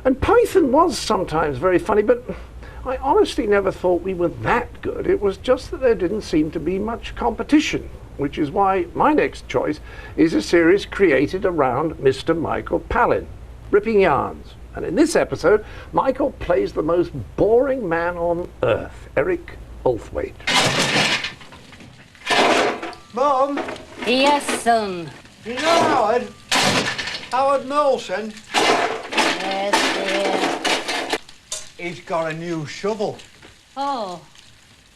And Python was sometimes very funny, but I honestly never thought we were that good. It was just that there didn't seem to be much competition, which is why my next choice is a series created around Mr. Michael Palin, Ripping Yarns. And in this episode, Michael plays the most boring man on earth, Eric Ulthwaite. Mum? Yes, son. You know Howard? Howard Molson? Yes, dear. He's got a new shovel. Oh.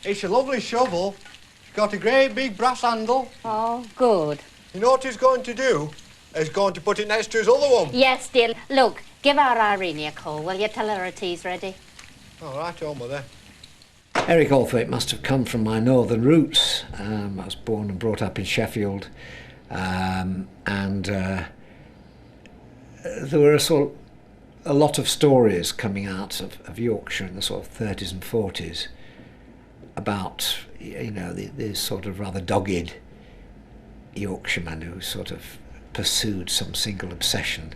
It's a lovely shovel. It's got a great big brass handle. Oh, good. You know what he's going to do? He's going to put it next to his other one. Yes, dear. Look, give our Irene a call, will you? Tell her her tea's ready. All right, Mother. Eric Ulthwaite must have come from my northern roots. I was born and brought up in Sheffield, and there were a lot of stories coming out of Yorkshire in the sort of 30s and 40s about, you know, this sort of rather dogged Yorkshireman who sort of pursued some single obsession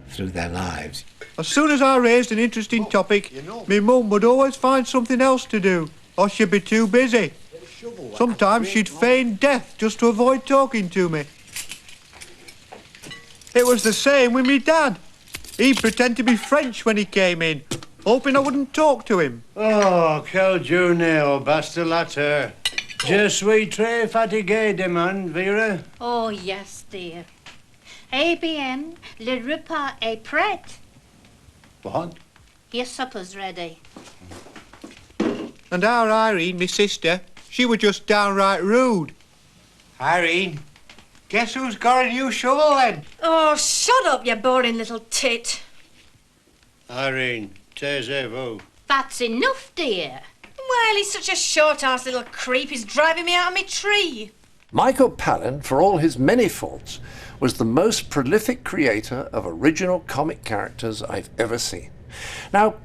through their lives. As soon as I raised an interesting topic, my mum would always find something else to do, or she'd be too busy. Sometimes she'd feign death just to avoid talking to me. It was the same with me dad. He'd pretend to be French when he came in, hoping I wouldn't talk to him. Oh, quel journée, bastellateur. Je suis très fatigué, demande, Vera. Oh, yes, dear. Eh bien, le repas est prêt. What? Your supper's ready. And our Irene, my sister, she was just downright rude. Irene, guess who's got a new shovel then? Oh, shut up, you boring little tit. Irene, taisez-vous. That's enough, dear. Well, he's such a short-ass little creep, he's driving me out of my tree. Michael Palin, for all his many faults, was the most prolific creator of original comic characters I've ever seen. Now,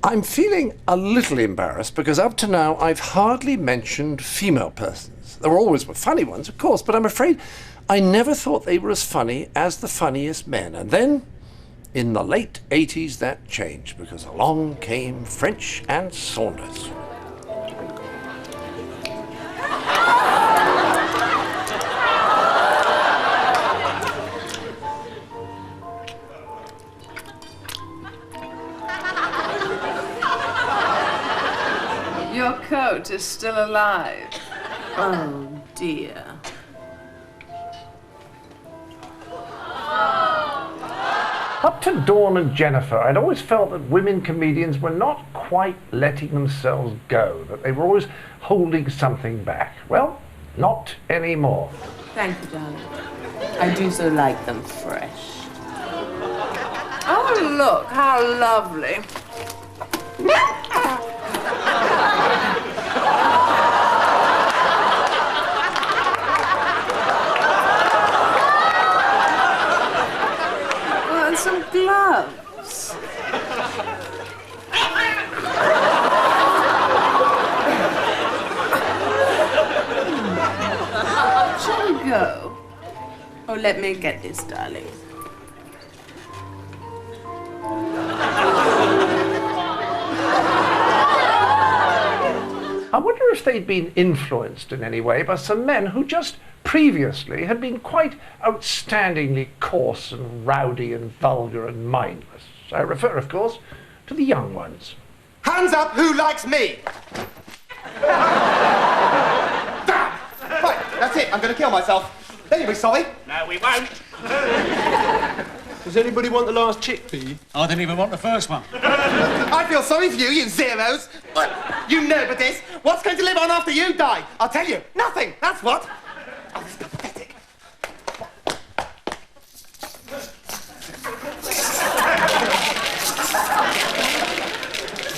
I'm feeling a little embarrassed because up to now I've hardly mentioned female persons. There were always funny ones, of course, but I'm afraid I never thought they were as funny as the funniest men. And then, in the late 80s, that changed because along came French and Saunders. Your coat is still alive. Oh, dear. Up to Dawn and Jennifer, I'd always felt that women comedians were not quite letting themselves go, that they were always holding something back. Well, not anymore. Thank you, darling. I do so like them fresh. Oh, look, how lovely. Oh, and some gloves. Shall we go? Oh, let me get this, darling. I wonder if they'd been influenced in any way by some men who just previously had been quite outstandingly coarse and rowdy and vulgar and mindless. I refer, of course, to the young ones. Hands up, who likes me? Damn! Right, that's it, I'm going to kill myself. Then you'll be sorry. No, we won't. Does anybody want the last chickpea? I didn't even want the first one. I feel sorry for you, you zeros. But you know but this. What's going to live on after you die? I'll tell you, nothing, that's what. Oh, this is pathetic.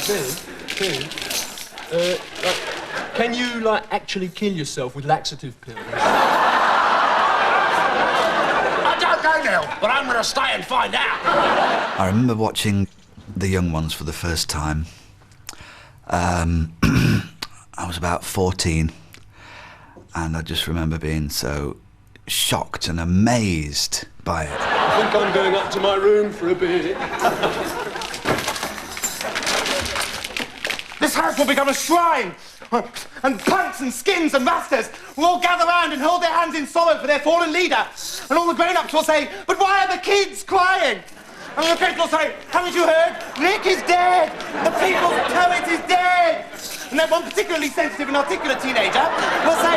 Bill, can you, actually kill yourself with laxative pills? I don't know, Neil, but I'm going to stay and find out. I remember watching The Young Ones for the first time. I was about 14, and I just remember being so shocked and amazed by it. I think I'm going up to my room for a bit. house will become a shrine. And punks and skins and rastas will all gather round and hold their hands in sorrow for their fallen leader. And all the grown-ups will say, but why are the kids crying? And the kids will say, haven't you heard? Rick is dead. The people's poet is dead. And then one particularly sensitive and articulate teenager will say,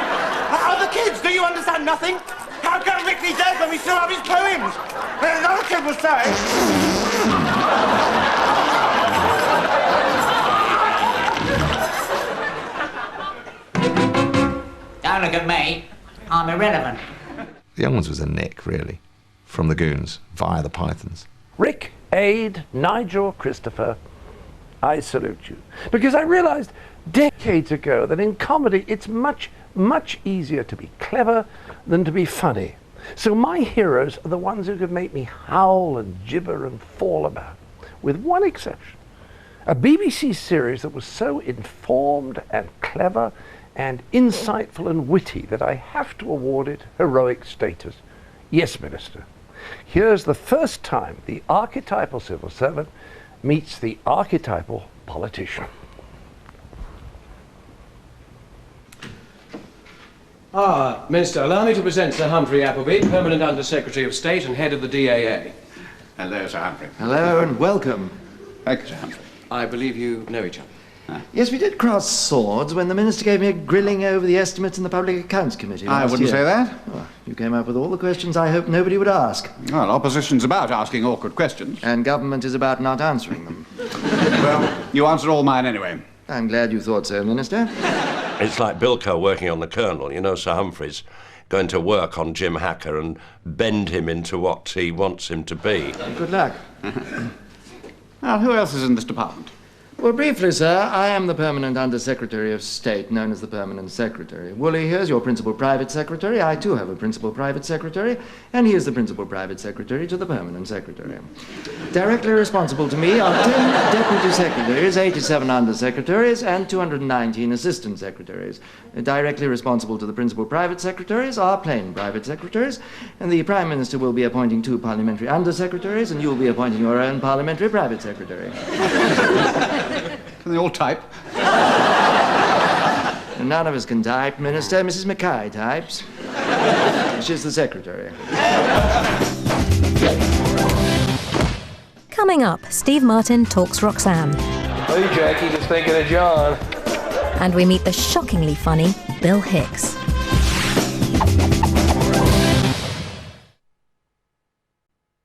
other kids, do you understand nothing? How can Rick be dead when we still have his poems? And another kid will say... Don't look at me. I'm irrelevant. The Young Ones was a nick, really, from the Goons via the Pythons. Rick, Aid, Nigel, Christopher, I salute you. Because I realized decades ago that in comedy it's much, much easier to be clever than to be funny. So my heroes are the ones who could make me howl and gibber and fall about, with one exception. A BBC series that was so informed and clever and insightful and witty that I have to award it heroic status. Yes, Minister. Here's the first time the archetypal civil servant meets the archetypal politician. Minister, allow me to present Sir Humphrey Appleby, Permanent Under Secretary of State and head of the DAA. Hello, Sir Humphrey. Hello and welcome. Thank you, Sir Humphrey. I believe you know each other. Yes, we did cross swords when the Minister gave me a grilling over the estimates in the Public Accounts Committee I last wouldn't year. say that. Oh, you came up with all the questions I hoped nobody would ask. Well, opposition's about asking awkward questions. And government is about not answering them. Well, you answer all mine anyway. I'm glad you thought so, Minister. It's like Bilko working on the Colonel. You know, Sir Humphrey's going to work on Jim Hacker and bend him into what he wants him to be. Good luck. Now, who else is in this department? Well, briefly, sir, I am the Permanent Under Secretary of State, known as the Permanent Secretary. Woolley here's your Principal Private Secretary. I, too, have a Principal Private Secretary, and he is the Principal Private Secretary to the Permanent Secretary. Directly responsible to me are 10 Deputy Secretaries, 87 Under Secretaries, and 219 Assistant Secretaries. Directly responsible to the Principal Private Secretaries are plain Private Secretaries, and the Prime Minister will be appointing 2 Parliamentary Under Secretaries, and you will be appointing your own Parliamentary Private Secretary. Can they all type? None of us can type, Minister. Mrs. Mackay types. She's the secretary. Coming up, Steve Martin talks Roxanne. Hey, Jackie, just thinking of John. And we meet the shockingly funny Bill Hicks.